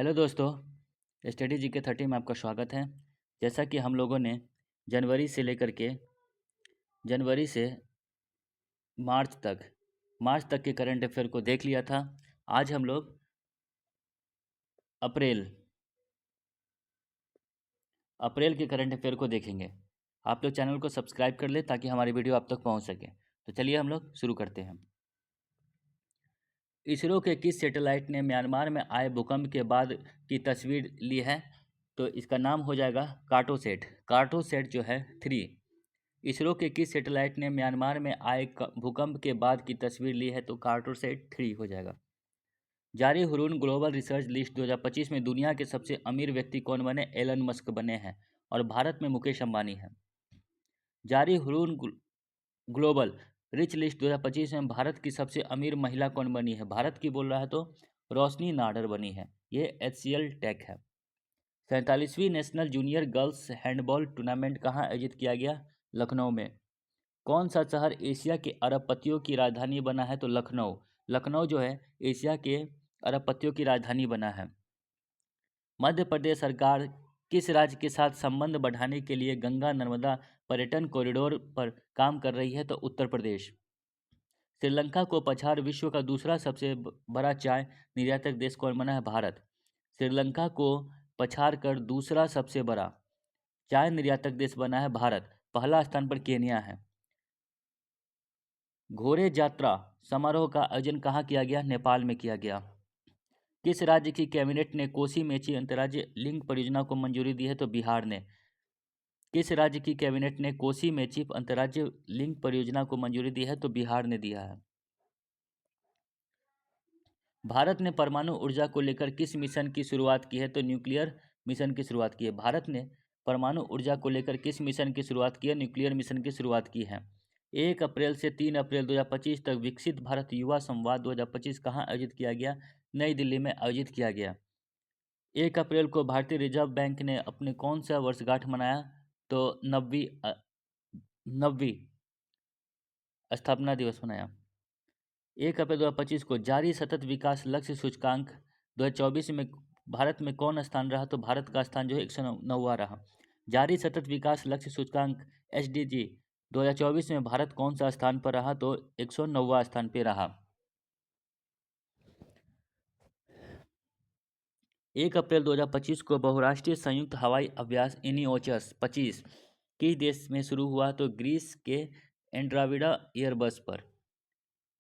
Hello दोस्तों, study जी के 30 में आपका स्वागत है। जैसा कि हम लोगों ने जनवरी से लेकर के जनवरी से मार्च तक के करंट अफेयर को देख लिया था। आज हम लोग अप्रैल अप्रैल के करंट अफेयर को देखेंगे। आप लोग चैनल को सब्सक्राइब कर ले ताकि हमारी वीडियो आप तक पहुंच सके। तो चलिए हम लोग शुरू करते हैं। इसरो के किस सैटेलाइट ने म्यांमार में आए भूकंप के बाद की तस्वीर ली है? तो इसका नाम हो जाएगा कार्टोसैट जो है 3। इसरो के किस सैटेलाइट ने म्यांमार में आए भूकंप के बाद की तस्वीर ली है? तो कार्टोसैट 3 हो जाएगा। जारी हुरून ग्लोबल रिसर्च लिस्ट 2025 में दुनिया के सबसे अमीर व्यक्ति कौन बने? एलन मस्क बने हैं और भारत में मुकेश अंबानी है। जारी हुरून ग्लोबल रिच लिस्ट 2025 में भारत की सबसे अमीर महिला कौन बनी है? भारत की बोल रहा है तो रोशनी नाडर बनी है। ये HCL टेक है। 47वीं national junior girls handball tournament कहाँ आयोजित किया गया? लखनऊ में। कौन सा शहर एशिया के अरबपतियों की राजधानी बना है? तो लखनऊ जो है एशिया के अरबपतियों की राजधानी बना है। मध्य प्रदेश सरकार किस राज्य के साथ संबंध बढ़ाने के लिए गंगा नर्मदा पर्यटन कॉरिडोर पर काम कर रही है? तो उत्तर प्रदेश। श्रीलंका को पछाड़ विश्व का दूसरा सबसे बड़ा चाय निर्यातक देश कौन बना है? भारत। श्रीलंका को पछाड़ कर दूसरा सबसे बड़ा चाय निर्यातक देश बना है भारत। पहला स्थान पर केन्या है। घोड़े यात्रा समारोह का आयोजन कहाँ किया गया? नेपाल में किया गया। किस राज्य की कैबिनेट ने कोसी मेची अंतर्राज्यीय लिंक परियोजना को मंजूरी दी है? तो बिहार ने। किस राज्य की कैबिनेट ने कोसी मेची अंतर्राज्यीय लिंक परियोजना को मंजूरी दी है? तो बिहार ने दिया है। भारत ने परमाणु ऊर्जा को लेकर किस मिशन की शुरुआत की है? तो न्यूक्लियर मिशन की शुरुआत की है। भारत ने परमाणु ऊर्जा को लेकर किस मिशन की शुरुआत की है? न्यूक्लियर मिशन की शुरुआत की है। 1 अप्रैल से 3 अप्रैल 2025 तक विकसित भारत युवा संवाद 2025 कहाँ आयोजित किया गया? नई दिल्ली में आयोजित किया गया। 1 अप्रैल को भारतीय रिजर्व बैंक ने अपने कौन सा वर्षगांठ मनाया? तो नब्बी स्थापना दिवस मनाया। 1 अप्रैल 2025 को जारी सतत विकास लक्ष्य सूचकांक 2024 में भारत में कौन स्थान रहा? तो भारत का स्थान जो है 109वां रहा। जारी सतत विकास लक्ष्य सूचकांक SDG 2024 में भारत कौन सा स्थान पर रहा? तो 109वां स्थान पर रहा। 1 अप्रैल 2025 को बहुराष्ट्रीय संयुक्त हवाई अभ्यास इनिओचस 25 किस देश में शुरू हुआ? तो ग्रीस के एंड्राविडा एयरबस पर।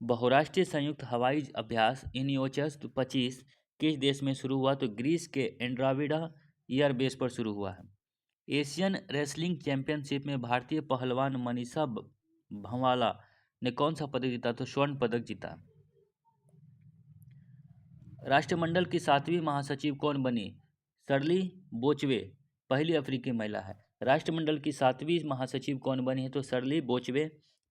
बहुराष्ट्रीय संयुक्त हवाई अभ्यास इनिओचस 25 किस देश में शुरू हुआ? तो ग्रीस के एंड्राविडा एयरबेस पर शुरू हुआ है। एशियन रेसलिंग चैंपियनशिप में भारतीय पहलवान मनीषा भंवाला ने कौन सा पदक जीता? तो स्वर्ण पदक जीता। राष्ट्रमंडल की 7वीं महासचिव कौन बनी? शर्ली बोचवे पहली अफ्रीकी महिला है। राष्ट्रमंडल की 7वीं महासचिव कौन बनी है? तो शर्ली बोचवे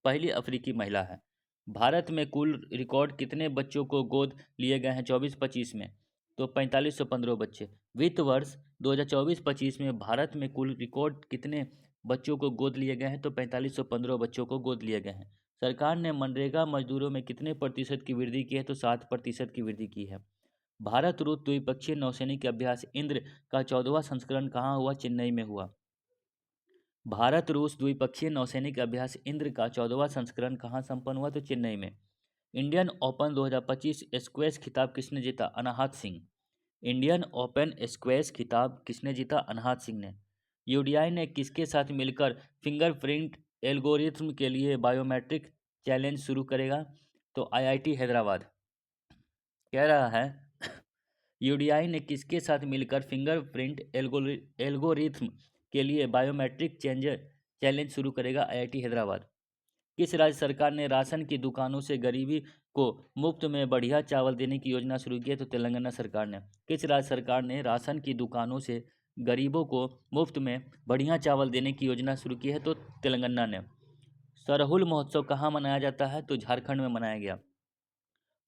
पहली अफ्रीकी महिला है। भारत में कुल रिकॉर्ड कितने बच्चों को गोद लिए गए हैं 24-25 में? तो 4515 बच्चे। वित्त वर्ष 2024-25 में भारत में कुल रिकॉर्ड कितने बच्चों को गोद लिए गए हैं? तो 4515 बच्चों को गोद लिए गए हैं। सरकार ने मनरेगा मजदूरों में कितने प्रतिशत की वृद्धि की है? तो 7% की वृद्धि की है। भारत रूस द्विपक्षीय नौसैनिक अभ्यास इंद्र का 14वां संस्करण कहाँ हुआ? चेन्नई में हुआ। भारत रूस द्विपक्षीय नौसैनिक अभ्यास इंद्र का 14वां संस्करण कहाँ संपन्न हुआ? तो चेन्नई में। इंडियन ओपन 2025 स्क्वैश खिताब किसने जीता? अनाहत सिंह। इंडियन ओपन स्क्वैश खिताब किसने जीता? अनाहत सिंह ने। यूडीआई ने किसके साथ मिलकर फिंगरप्रिंट एल्गोरिथ्म के लिए बायोमेट्रिक चैलेंज शुरू करेगा? तो IIT हैदराबाद। कह रहा है यूडीआई ने किसके साथ मिलकर फिंगरप्रिंट एल्गोरिथ्म के लिए बायोमेट्रिक चैलेंज शुरू करेगा? IIT हैदराबाद। किस राज्य सरकार ने राशन की दुकानों से गरीबी को मुफ्त में बढ़िया चावल देने की योजना शुरू की है? तो तेलंगाना सरकार ने। किस राज्य सरकार ने राशन की दुकानों से गरीबों को मुफ्त में बढ़िया चावल देने की योजना शुरू की है? तो तेलंगाना ने। सरहुल महोत्सव कहाँ मनाया जाता है? तो झारखंड में मनाया गया।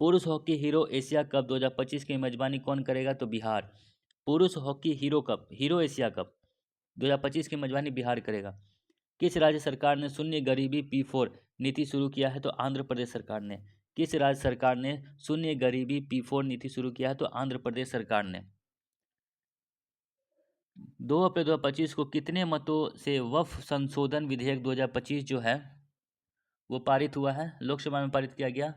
पुरुष हॉकी हीरो एशिया कप 2025 की मेजबानी कौन करेगा? तो बिहार। पुरुष हॉकी हीरो एशिया कप 2025 की मेजबानी बिहार करेगा। किस राज्य सरकार ने शून्य गरीबी P4 नीति शुरू किया है? तो आंध्र प्रदेश सरकार ने। किस राज्य सरकार ने शून्य गरीबी P4 नीति शुरू किया है? तो आंध्र प्रदेश सरकार ने। 2 अप्रैल 2025 को कितने मतों से वक्फ संशोधन विधेयक 2025 जो है वो पारित हुआ है, लोकसभा में पारित किया गया?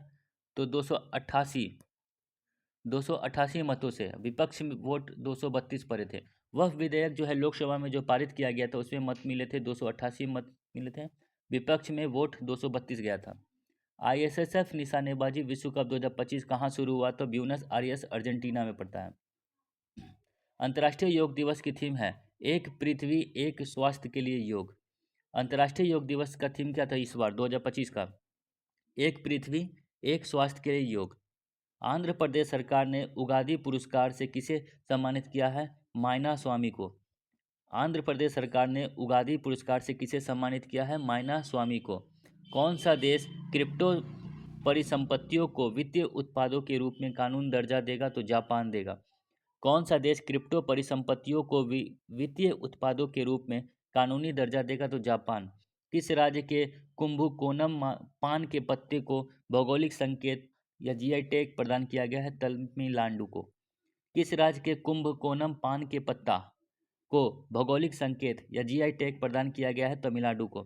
तो 288 मतों से। विपक्ष में वोट 232 पड़े थे। वह विधेयक जो है लोकसभा में जो पारित किया गया था उसमें मत मिले थे 288 मत मिले थे, विपक्ष में वोट 232 गया था। ISSF निशानेबाजी विश्व कप 2025 कहाँ शुरू हुआ? तो ब्यूनस आयर्स अर्जेंटीना में पड़ता है। अंतर्राष्ट्रीय योग दिवस की थीम है एक पृथ्वी एक स्वास्थ्य के लिए योग। अंतर्राष्ट्रीय योग दिवस का थीम क्या था इस बार 2025 का? एक पृथ्वी एक स्वास्थ्य के लिए योग। आंध्र प्रदेश सरकार ने उगादी पुरस्कार से किसे सम्मानित किया है? मायना स्वामी को। आंध्र प्रदेश सरकार ने उगादी पुरस्कार से किसे सम्मानित किया है? मायना स्वामी को। कौन सा देश क्रिप्टो परिसंपत्तियों को वित्तीय उत्पादों के रूप में कानून दर्जा देगा? तो जापान देगा। कौन सा देश क्रिप्टो परिसंपत्तियों को वित्तीय उत्पादों के रूप में कानूनी दर्जा देगा? तो जापान। किस राज्य के कुंभकोनम पान के पत्ते को भौगोलिक संकेत या GI टैग प्रदान किया गया है? तमिलनाडु को। किस राज्य के कुंभकोनम पान के पत्ता को भौगोलिक संकेत या GI टैग प्रदान किया गया है? तमिलनाडु को।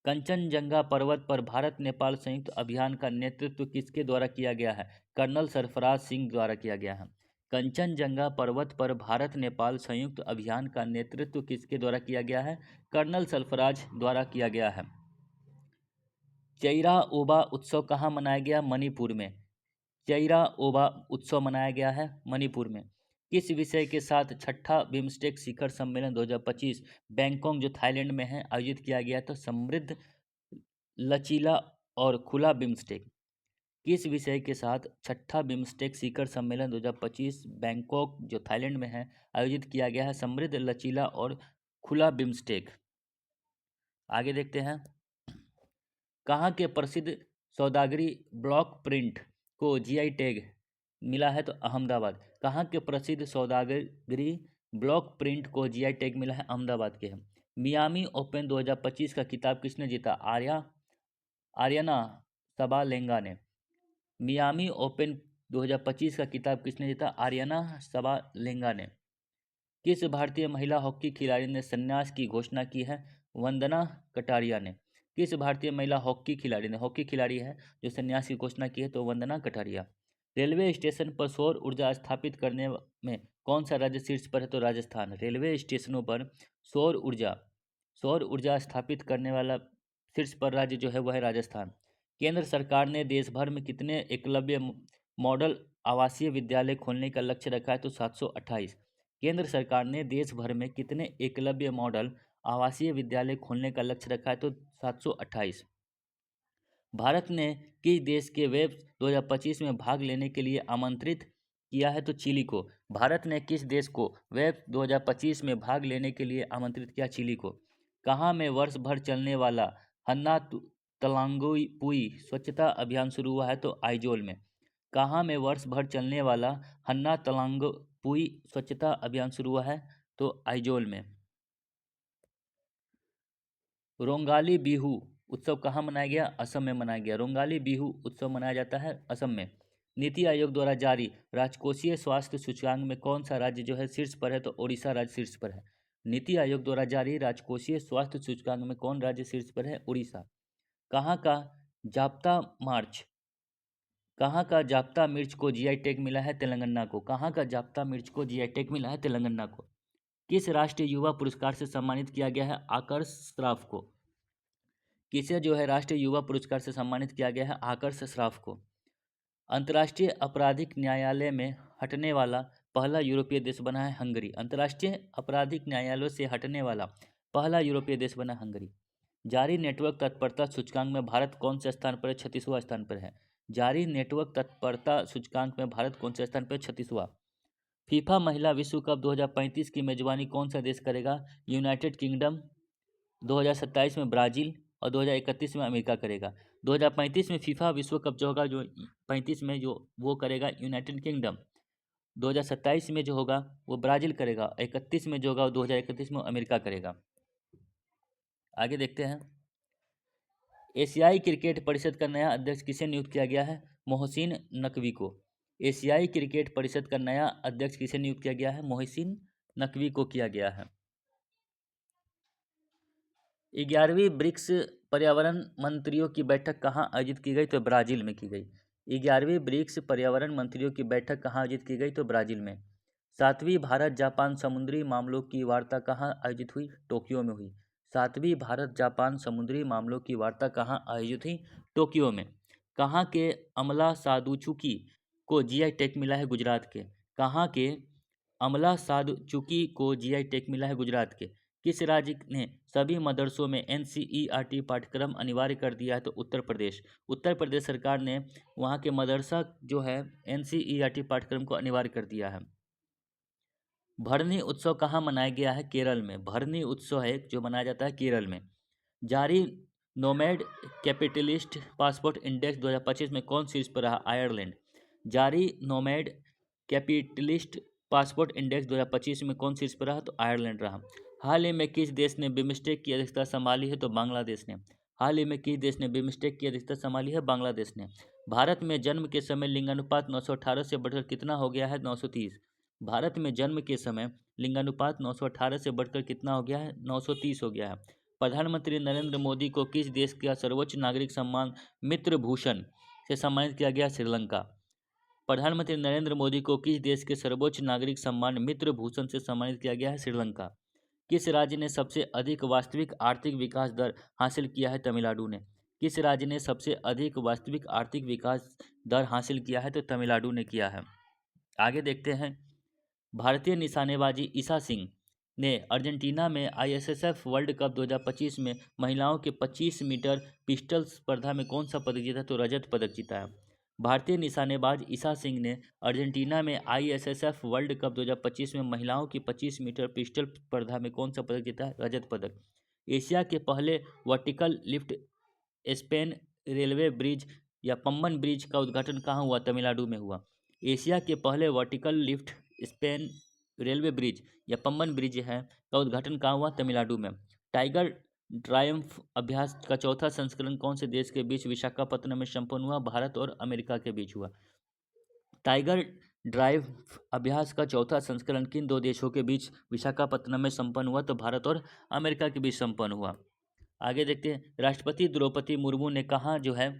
कंचनजंगा पर्वत पर भारत नेपाल संयुक्त अभियान का नेतृत्व किसके द्वारा किया गया है? कर्नल सरफराज सिंह द्वारा किया गया है। कंचनजंगा पर्वत पर भारत नेपाल संयुक्त अभियान का नेतृत्व किसके द्वारा किया गया है? कर्नल सरफराज द्वारा किया गया है। चैरा ओबा उत्सव कहाँ मनाया गया? मणिपुर में। चैरा ओबा उत्सव मनाया गया है मणिपुर में। किस विषय के साथ छठा बिम्स्टेक शिखर सम्मेलन 2025 बैंकॉक जो थाईलैंड में है आयोजित किया गया? तो समृद्ध लचीला और खुला बिम्स्टेक। किस विषय के साथ छठा बिम्स्टेक शिखर सम्मेलन 2025 बैंकॉक जो थाईलैंड में है आयोजित किया गया है? समृद्ध लचीला और खुला बिम्स्टेक। आगे देखते हैं। कहाँ के प्रसिद्ध सौदागरी ब्लॉक प्रिंट को GI टैग मिला है? तो अहमदाबाद। कहाँ के प्रसिद्ध सौदागरी ब्लॉक प्रिंट को GI टैग मिला है? अहमदाबाद के हैं। मियामी ओपन 2025 का खिताब किसने जीता? आर्यना सबालेंगा ने। मियामी ओपन 2025 का खिताब किसने जीता? आर्यना सबालेंगा ने। किस भारतीय महिला हॉकी खिलाड़ी ने संन्यास की घोषणा की है? वंदना कटारिया ने। किस भारतीय महिला हॉकी खिलाड़ी है जो संन्यास की घोषणा की है? तो वंदना कटारिया। रेलवे स्टेशन पर सौर ऊर्जा स्थापित करने में कौन सा राज्य शीर्ष पर है? तो राजस्थान। रेलवे स्टेशनों पर सौर ऊर्जा स्थापित करने वाला शीर्ष पर राज्य जो है वह है राजस्थान। केंद्र सरकार ने देश भर में कितने एकलव्य मॉडल आवासीय विद्यालय खोलने का लक्ष्य रखा है? तो 728। केंद्र सरकार ने देश भर में कितने एकलव्य मॉडल आवासीय विद्यालय खोलने का लक्ष्य रखा है? तो 728। भारत ने किस देश के वेब 2025 में भाग लेने के लिए आमंत्रित किया है? तो चिली को। भारत ने किस देश को वेब 2025 में भाग लेने के लिए आमंत्रित किया? चिली को। कहाँ में वर्ष भर चलने वाला हन्ना तलांगुई स्वच्छता अभियान शुरू हुआ है? तो आइजोल में। कहाँ में वर्ष भर चलने वाला हन्ना तलांगुई स्वच्छता अभियान शुरू हुआ है? तो आइजोल में। रोंगाली बिहू उत्सव कहाँ मनाया गया? असम में मनाया गया। रोंगाली बिहू उत्सव मनाया जाता है असम में। नीति आयोग द्वारा जारी राजकोषीय स्वास्थ्य सूचकांक में कौन सा राज्य जो है शीर्ष पर है? तो ओडिशा राज्य शीर्ष पर है। नीति आयोग द्वारा जारी राजकोषीय स्वास्थ्य सूचकांक में कौन राज्य शीर्ष पर है? उड़ीसा। कहाँ का जाप्ता मिर्च को GI टैग मिला है? तेलंगाना को। कहाँ का जाप्ता मिर्च को GI टैग मिला है? तेलंगाना को। किस राष्ट्रीय युवा पुरस्कार से सम्मानित किया गया है? आकर्ष श्राफ को। किसे जो है राष्ट्रीय युवा पुरस्कार से सम्मानित किया गया है? आकर्ष श्राफ को। अंतर्राष्ट्रीय आपराधिक न्यायालय में हटने वाला पहला यूरोपीय देश बना है हंगरी। अंतर्राष्ट्रीय आपराधिक न्यायालय से हटने वाला पहला यूरोपीय देश बना हंगरी। जारी नेटवर्क तत्परता सूचकांक में भारत कौन से स्थान पर है? 36वां स्थान पर है। जारी नेटवर्क तत्परता सूचकांक में भारत कौन से स्थान पर? 36वां। फीफा महिला विश्व कप 2035 की मेजबानी कौन सा देश करेगा? United kingdom. 2027 में ब्राजील और 2031 में अमेरिका करेगा। 2035 में फीफा विश्व कप जो होगा, जो 35 में जो वो करेगा यूनाइटेड किंगडम। 2027 में जो होगा वो ब्राजील करेगा। 31 में जो होगा 2031 में अमेरिका करेगा। आगे देखते हैं। एशियाई क्रिकेट परिषद का नया अध्यक्ष किसे नियुक्त किया गया है? मोहसिन नकवी को। एशियाई क्रिकेट परिषद का नया अध्यक्ष किसे नियुक्त किया गया है? मोहसिन नकवी को किया गया है। 11वीं ब्रिक्स पर्यावरण मंत्रियों की बैठक कहाँ आयोजित की गई? तो ब्राज़ील में की गई। 11वीं ब्रिक्स पर्यावरण मंत्रियों की बैठक कहाँ आयोजित की गई? तो ब्राज़ील में। 7वीं भारत जापान समुद्री मामलों की वार्ता कहाँ आयोजित हुई? टोक्यो में हुई। 7वीं भारत जापान समुद्री मामलों की वार्ता कहाँ आयोजित हुई? टोक्यो में। कहाँ के अमला सादुचुकी को जीआई टैग मिला है? गुजरात के। कहाँ के अमला सादुचुकी को जीआई टैग मिला है? गुजरात के। किस राज्य ने सभी मदरसों में एनसीईआरटी पाठ्यक्रम अनिवार्य कर दिया है? तो उत्तर प्रदेश। उत्तर प्रदेश सरकार ने वहाँ के मदरसा जो है एनसीईआरटी पाठ्यक्रम को अनिवार्य कर दिया है। भरनी उत्सव कहाँ मनाया गया है? केरल में। भरनी उत्सव है जो मनाया जाता है केरल में। जारी नोमैड कैपिटलिस्ट पासपोर्ट इंडेक्स 2025 में कौन शीर्ष पर रहा? आयरलैंड। जारी नोमैड कैपिटलिस्ट पासपोर्ट इंडेक्स 2025 में कौन शीर्ष पर रहा? तो आयरलैंड रहा। हाल ही में किस देश ने बिमस्टेक की अध्यक्षता संभाली है? तो बांग्लादेश ने। हाल ही में किस देश ने बिमस्टेक की अध्यक्षता संभाली है? बांग्लादेश ने। भारत में जन्म के समय लिंगानुपात 918 से बढ़कर कितना हो गया है? 930। भारत में जन्म के समय लिंगानुपात 918 से बढ़कर कितना हो गया है? 930 हो गया है। प्रधानमंत्री नरेंद्र मोदी को किस देश का सर्वोच्च नागरिक सम्मान मित्र भूषण से सम्मानित किया गया? श्रीलंका। प्रधानमंत्री नरेंद्र मोदी को किस देश के सर्वोच्च नागरिक सम्मान मित्र भूषण से सम्मानित किया गया है? श्रीलंका। किस राज्य ने सबसे अधिक वास्तविक आर्थिक विकास दर हासिल किया है? तमिलनाडु ने। किस राज्य ने सबसे अधिक वास्तविक आर्थिक विकास दर हासिल किया है? तो तमिलनाडु ने किया है। आगे देखते हैं। भारतीय निशानेबाजी ईशा सिंह ने अर्जेंटीना में आईएसएसएफ वर्ल्ड कप 2025 में महिलाओं के 25 मीटर पिस्टल स्पर्धा में कौन सा पदक जीता? तो रजत पदक जीता है। भारतीय निशानेबाज ईशा सिंह ने अर्जेंटीना में आईएसएसएफ वर्ल्ड कप 2025 में महिलाओं की 25 मीटर पिस्टल स्पर्धा में कौन सा पदक जीता है? रजत पदक। एशिया के पहले vertical lift Spain railway bridge या पम्बन ब्रिज का उद्घाटन कहाँ हुआ? तमिलनाडु में हुआ। एशिया के पहले vertical lift Spain railway bridge या पम्बन ब्रिज है का उद्घाटन कहाँ हुआ? तमिलनाडु में। टाइगर ट्रायम्फ अभ्यास का चौथा संस्करण कौन से देश के बीच विशाखापत्तनम में संपन्न हुआ? भारत और अमेरिका के बीच हुआ। टाइगर ड्राइव अभ्यास का चौथा संस्करण किन दो देशों के बीच विशाखापत्तनम में संपन्न हुआ? तो भारत और अमेरिका के बीच संपन्न हुआ। आगे देखते हैं। राष्ट्रपति द्रौपदी मुर्मू ने कहाँ जो है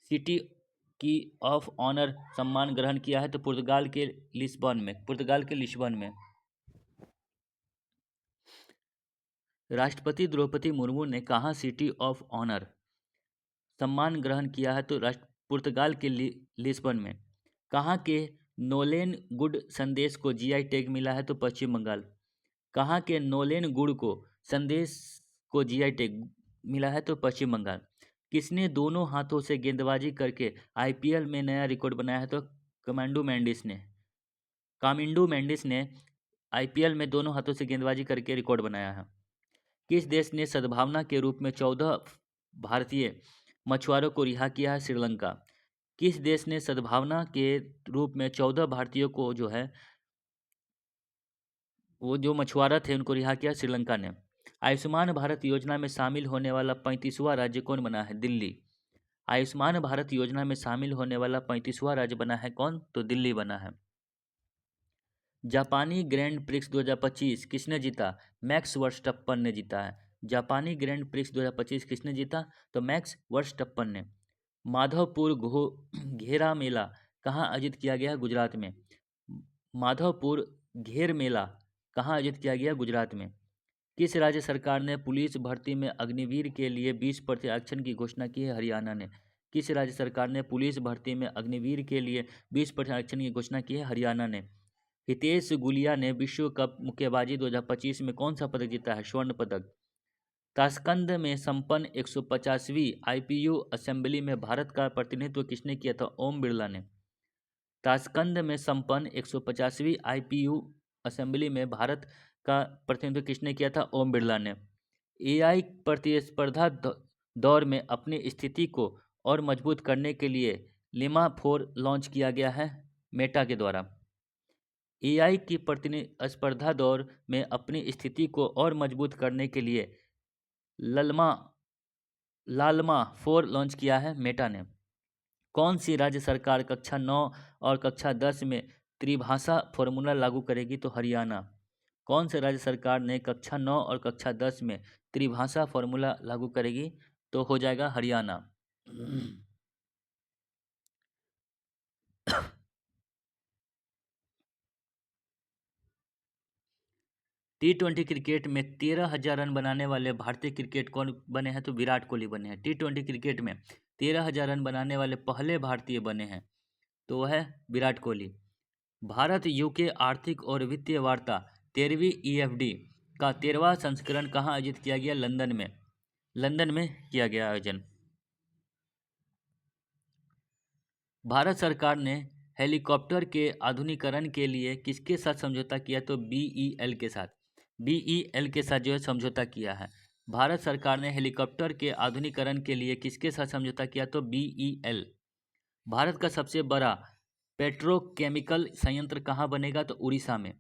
सिटी की ऑफ ऑनर सम्मान ग्रहण किया है? तो पुर्तगाल के लिस्बन में। पुर्तगाल के लिस्बन में। राष्ट्रपति द्रौपदी मुर्मू ने कहाँ सिटी ऑफ ऑनर सम्मान ग्रहण किया है? तो पुर्तगाल के लिस्बन में। कहाँ के नोलेन गुड संदेश को जीआई टैग मिला है? तो पश्चिम बंगाल। कहाँ के नोलेन गुड को संदेश को जीआई टैग मिला है? तो पश्चिम बंगाल। किसने दोनों हाथों से गेंदबाजी करके आईपीएल में नया रिकॉर्ड बनाया है? तो कामिंडू मेंडिस ने आईपीएल में दोनों हाथों से गेंदबाजी करके रिकॉर्ड बनाया है। किस देश ने सद्भावना के रूप में 14 भारतीय मछुआरों को रिहा किया है? श्रीलंका। किस देश ने सद्भावना के रूप में 14 भारतीयों को जो है वो जो मछुआरा थे उनको रिहा किया? श्रीलंका ने। आयुष्मान भारत योजना में शामिल होने वाला 35वां राज्य कौन बना है? दिल्ली। आयुष्मान भारत योजना में शामिल होने वाला 35वां राज्य बना है कौन? तो दिल्ली बना है। जापानी ग्रैंड प्रिक्स 2025 किसने जीता? मैक्स वर्स्टप्पन ने जीता है। जापानी ग्रैंड प्रिक्स 2025 किसने जीता? तो मैक्स वर्स्टप्पन ने। माधवपुर घेरा मेला कहाँ आयोजित किया गया? गुजरात में। माधवपुर घेर मेला कहाँ आयोजित किया गया? गुजरात में। किस राज्य सरकार ने पुलिस भर्ती में अग्निवीर के लिए 20% आरक्षण की घोषणा की है? हरियाणा ने। किस राज्य सरकार ने पुलिस भर्ती में अग्निवीर के लिए 20% आरक्षण की घोषणा की है? हरियाणा ने। हितेश गुलिया ने विश्व कप मुक्केबाजी 2025 में कौन सा पदक जीता है? स्वर्ण पदक। ताशकंद में संपन्न 150वीं आईपीयू असेंबली में भारत का प्रतिनिधित्व किसने किया था? ओम बिरला ने। ताशकंद में संपन्न 150वीं आईपीयू असेंबली में भारत का प्रतिनिधित्व किसने किया था? ओम बिरला ने। एआई प्रतिस्पर्धा दौर में अपनी स्थिति को और मजबूत करने के लिए लिमा 4 लॉन्च किया गया है मेटा के द्वारा। एआई की प्रतिस्पर्धा दौर में अपनी स्थिति को और मजबूत करने के लिए लालमा 4 लॉन्च किया है मेटा ने। कौन सी राज्य सरकार कक्षा 9 और कक्षा 10 में त्रिभाषा फॉर्मूला लागू करेगी? तो हरियाणा। कौन से राज्य सरकार ने कक्षा 9 और कक्षा 10 में त्रिभाषा फॉर्मूला लागू करेगी? तो हो जाएगा हरियाणा। T20 क्रिकेट में 13,000 रन बनाने वाले भारतीय क्रिकेट कौन बने हैं? तो विराट कोहली बने हैं। T20 क्रिकेट में 13,000 रन बनाने वाले पहले भारतीय बने हैं, तो वह है विराट कोहली। भारत यूके आर्थिक और वित्तीय वार्ता 13वीं EFD का 13वां संस्करण कहाँ आयोजित किया गया? लंदन में। लंदन में किया गया आयोजन। भारत सरकार ने हेलीकॉप्टर के आधुनिकीकरण के लिए किसके साथ समझौता किया? तो BEL के साथ। BEL के साथ जो है समझौता किया है। भारत सरकार ने हेलीकॉप्टर के आधुनिकीकरण के लिए किसके साथ समझौता किया? तो BEL। भारत का सबसे बड़ा पेट्रोकेमिकल संयंत्र कहाँ बनेगा? तो उड़ीसा में।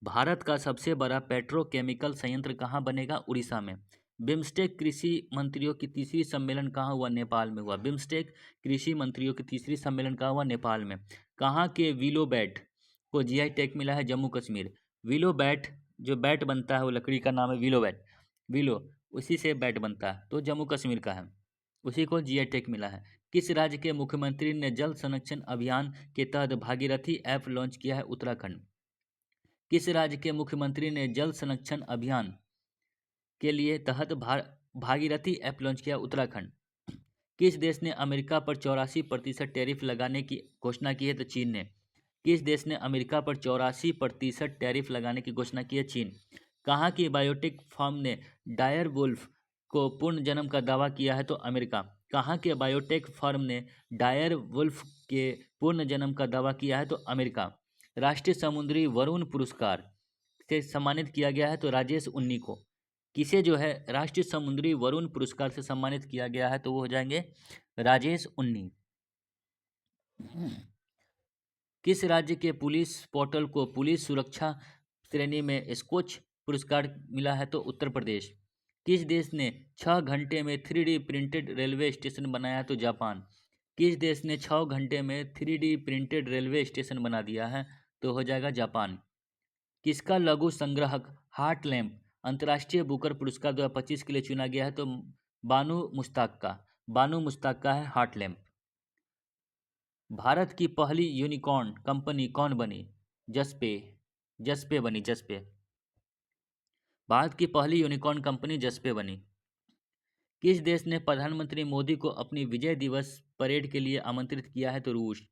भारत का सबसे बड़ा पेट्रोकेमिकल संयंत्र कहाँ बनेगा? उड़ीसा में। बिम्स्टेक कृषि मंत्रियों की तीसरी सम्मेलन कहाँ हुआ? नेपाल में हुआ। बिम्स्टेक कृषि मंत्रियों की तीसरी सम्मेलन कहाँ हुआ? नेपाल में। कहाँ के विलो बैट को GI टैग मिला है? जम्मू कश्मीर। विलो बैट, जो बैट बनता है वो लकड़ी का नाम है विलो बैट। विलो, उसी से बैट बनता है, तो जम्मू कश्मीर का है, उसी को GI टैग मिला है। किस राज्य के मुख्यमंत्री ने जल संरक्षण अभियान के तहत भागीरथी ऐप लॉन्च किया है? उत्तराखंड। किस राज्य के मुख्यमंत्री ने जल संरक्षण अभियान के लिए तहत भागीरथी ऐप लॉन्च किया? उत्तराखंड। किस देश ने अमेरिका पर 84% टैरिफ लगाने की घोषणा की है? तो चीन ने। किस देश ने अमेरिका पर 84% टैरिफ लगाने की घोषणा की है? चीन। कहाँ की बायोटेक फर्म ने डायर वुल्फ को पूर्ण जन्म का दावा किया है? तो अमेरिका। कहाँ के बायोटेक फर्म ने डायर वुल्फ के पूर्ण जन्म का दावा किया है? तो अमेरिका। राष्ट्रीय समुद्री वरुण पुरस्कार से सम्मानित किया गया है? तो राजेश उन्नी को। किसे जो है राष्ट्रीय समुद्री वरुण पुरस्कार से सम्मानित किया गया है? तो वो हो जाएंगे राजेश उन्नी। किस राज्य के पुलिस पोर्टल को पुलिस सुरक्षा श्रेणी में स्कोच पुरस्कार मिला है? तो उत्तर प्रदेश। किस देश ने 6 घंटे में 3D प्रिंटेड रेलवे स्टेशन बनाया? तो जापान। किस देश ने 6 घंटे में 3D प्रिंटेड रेलवे स्टेशन बना दिया है? तो हो जाएगा जापान। किसका लघु संग्रहक हार्ट लैम्प अंतर्राष्ट्रीय बुकर पुरस्कार 2025 के लिए चुना गया है? तो बानू मुश्ताक का। बानू मुश्ताक का है हार्ट लैम्प। भारत की पहली यूनिकॉर्न कंपनी कौन बनी? जसपे। जसपे बनी, जसपे। भारत की पहली यूनिकॉर्न कंपनी जसपे बनी। किस देश ने प्रधानमंत्री मोदी को अपनी विजय दिवस परेड के लिए आमंत्रित किया है? तो रूस।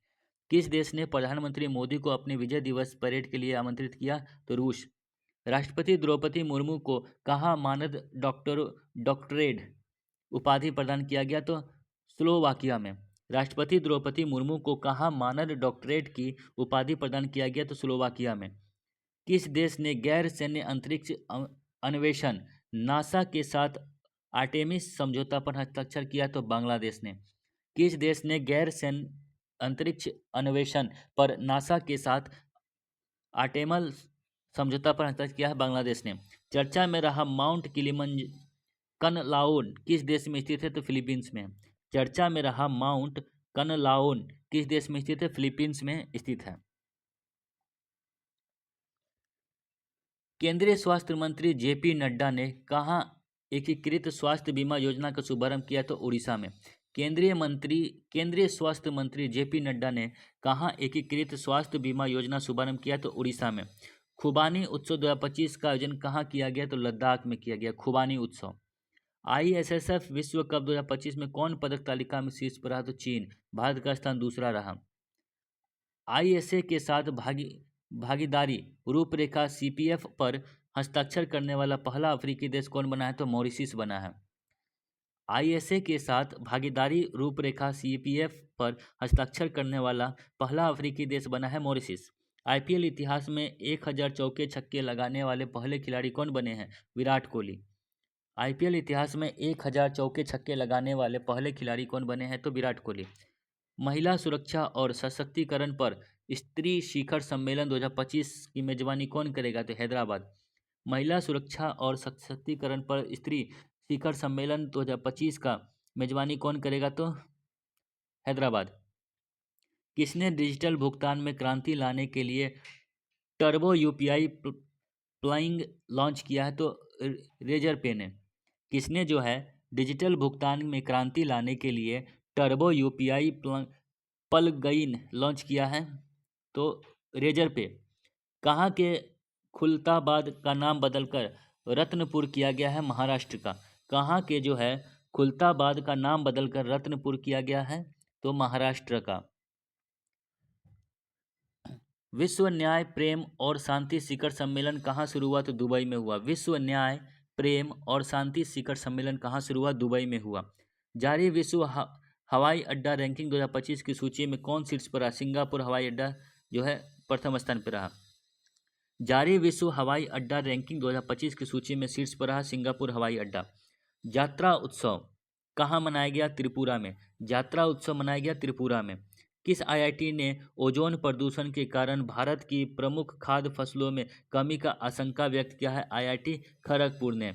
किस देश ने प्रधानमंत्री मोदी को अपनी विजय दिवस परेड के लिए आमंत्रित किया? तो रूस। राष्ट्रपति द्रौपदी मुर्मू को कहाँ मानद डॉक्टरेट उपाधि प्रदान किया गया? तो स्लोवाकिया में। राष्ट्रपति द्रौपदी मुर्मू को कहाँ मानद डॉक्टरेट की उपाधि प्रदान किया गया? तो स्लोवाकिया में। किस देश ने गैर सैन्य अंतरिक्ष अन्वेषण नासा के साथ आर्टेमिस समझौता पर हस्ताक्षर किया? तो बांग्लादेश ने। किस देश ने गैर सैन्य अंतरिक्ष अन्वेषण पर नासा के साथ आर्टेमल समझौता पर हस्ताक्षर किया है? बांग्लादेश ने। चर्चा में रहा माउंट कनलाउन किस देश में स्थित है? तो फिलीपींस में। चर्चा में रहा माउंट कनलाउन किस देश में स्थित है? फिलीपींस में स्थित है। केंद्रीय स्वास्थ्य मंत्री JP नड्डा ने कहाँ एकीकृत स्वास्थ्य बीमा योजना का शुभारंभ किया? तो उड़ीसा में। केंद्रीय स्वास्थ्य मंत्री JP नड्डा ने कहाँ एकीकृत स्वास्थ्य बीमा योजना शुभारंभ किया? तो उड़ीसा में। खुबानी उत्सव 2025 का आयोजन कहाँ किया गया? तो लद्दाख में किया गया खुबानी उत्सव। ISSF विश्व कप 2025 में कौन पदक तालिका में शीर्ष पर रहा? तो चीन। भारत का स्थान दूसरा रहा। ISA के साथ भागीदारी रूपरेखा CPF पर हस्ताक्षर करने वाला पहला अफ्रीकी देश कौन बना है? तो मॉरिशस बना है। ISA के साथ भागीदारी रूपरेखा CPF पर हस्ताक्षर करने वाला पहला अफ्रीकी देश बना है मॉरिशस। IPL इतिहास में 1000 चौके छक्के लगाने वाले पहले खिलाड़ी कौन बने हैं? विराट कोहली। IPL इतिहास में 1000 चौके छक्के लगाने वाले पहले खिलाड़ी कौन बने हैं? तो विराट कोहली। महिला सुरक्षा और सशक्तिकरण पर स्त्री शिखर सम्मेलन 2025 की मेजबानी कौन करेगा? तो हैदराबाद। महिला सुरक्षा और सशक्तिकरण पर स्त्री शिखर सम्मेलन 2025 का मेजबानी कौन करेगा? तो हैदराबाद। किसने डिजिटल भुगतान में क्रांति लाने के लिए टर्बो UPI फ्लाइंग लॉन्च किया है? तो रेजर पे ने। किसने जो है डिजिटल भुगतान में क्रांति लाने के लिए टर्बो यूपीआई प्लगइन लॉन्च किया है? तो रेजर पे। कहाँ के खुलताबाद का नाम बदलकर रत्नपुर किया गया है? महाराष्ट्र का। कहाँ के जो है खुलताबाद का नाम बदलकर रत्नपुर किया गया है? तो महाराष्ट्र का। विश्व न्याय प्रेम और शांति शिखर सम्मेलन कहाँ शुरू हुआ? तो दुबई में हुआ। विश्व न्याय प्रेम और शांति शिखर सम्मेलन कहाँ शुरू हुआ? दुबई में हुआ। जारी विश्व हवाई अड्डा रैंकिंग 2025 की सूची में कौन शीर्ष पर रहा? सिंगापुर हवाई अड्डा जो है प्रथम स्थान पर रहा। जारी विश्व हवाई अड्डा रैंकिंग 2025 की सूची में शीर्ष पर रहा सिंगापुर हवाई अड्डा। यात्रा उत्सव कहाँ मनाया गया? त्रिपुरा में। यात्रा उत्सव मनाया गया त्रिपुरा में। किस आईआईटी ने ओजोन प्रदूषण के कारण भारत की प्रमुख खाद्य फसलों में कमी का आशंका व्यक्त किया है? आईआईटी खड़गपुर ने।